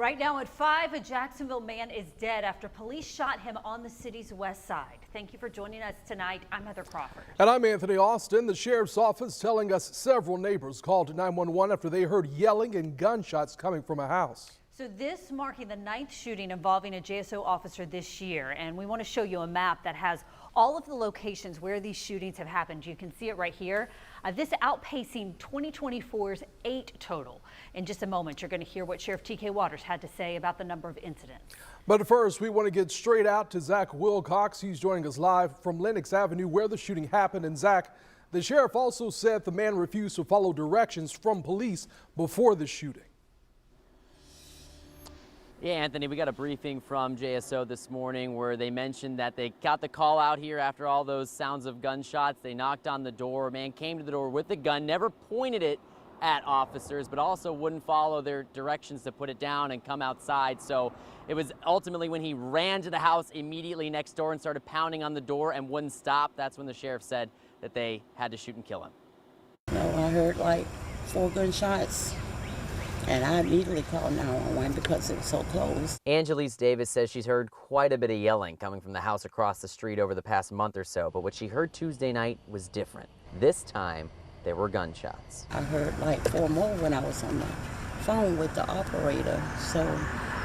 Right now at 5, a Jacksonville man is dead after police shot him on the city's west side. Thank you for joining us tonight. I'm Heather Crawford. And I'm Anthony Austin. The sheriff's office telling us several neighbors called 911 after they heard yelling and gunshots coming from a house. So this marking the 9th shooting involving a JSO officer this year, and we want to show you a map that has all of the locations where these shootings have happened. You can see it right here. This outpacing 2024's 8 total. In just a moment, you're going to hear what Sheriff TK Waters had to say about the number of incidents. But first, we want to get straight out to Zach Wilcox. He's joining us live from Lenox Avenue where the shooting happened. And Zach, the sheriff also said the man refused to follow directions from police before the shooting. Yeah, Anthony, we got a briefing from JSO this morning where they mentioned that they got the call out here after all those sounds of gunshots. They knocked on the door. A man came to the door with a gun, never pointed it at officers, but also wouldn't follow their directions to put it down and come outside. So it was ultimately when he ran to the house immediately next door and started pounding on the door and wouldn't stop. That's when the sheriff said that they had to shoot and kill him. I heard like 4 gunshots. And I immediately called 911 because it was so close. Angelise Davis says she's heard quite a bit of yelling coming from the house across the street over the past month or so, but what she heard Tuesday night was different. This time, there were gunshots. I heard like 4 more when I was on the phone with the operator, so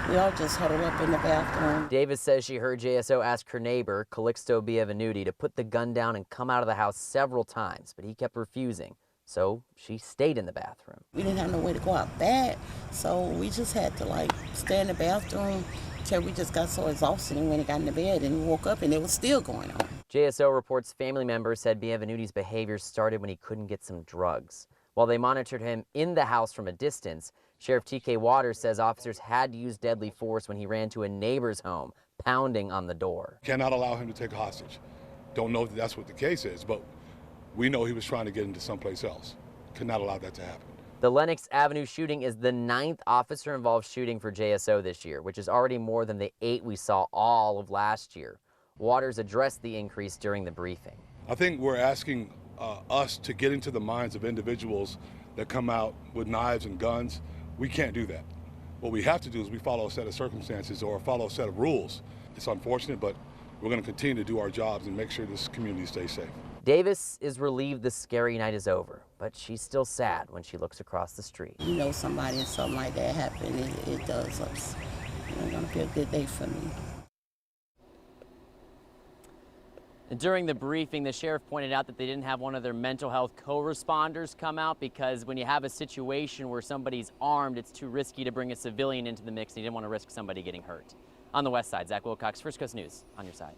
we all just huddled up in the bathroom. Davis says she heard JSO ask her neighbor, Calixto Beavenutti, to put the gun down and come out of the house several times, but he kept refusing. So she stayed in the bathroom. We didn't have no way to go out back, so we just had to like stay in the bathroom till we just got so exhausted and when we got in the bed and we woke up and it was still going on. JSO reports family members said Beavenutti's behavior started when he couldn't get some drugs. While they monitored him in the house from a distance, Sheriff TK Waters says officers had to use deadly force when he ran to a neighbor's home, pounding on the door. Cannot allow him to take a hostage. Don't know if that's what the case is, but we know he was trying to get into someplace else. Could not allow that to happen. The Lenox Avenue shooting is the 9th officer-involved shooting for JSO this year, which is already more than the 8 we saw all of last year. Waters addressed the increase during the briefing. I think we're asking us to get into the minds of individuals that come out with knives and guns. We can't do that. What we have to do is we follow a set of circumstances or follow a set of rules. It's unfortunate, but we're going to continue to do our jobs and make sure this community stays safe. Davis is relieved the scary night is over, but she's still sad when she looks across the street. You know somebody and something like that happened, it does us. It's going to be a good day for me. And during the briefing, the sheriff pointed out that they didn't have one of their mental health co-responders come out because when you have a situation where somebody's armed, it's too risky to bring a civilian into the mix, and he didn't want to risk somebody getting hurt. On the west side, Zach Wilcox, First Coast News, on your side.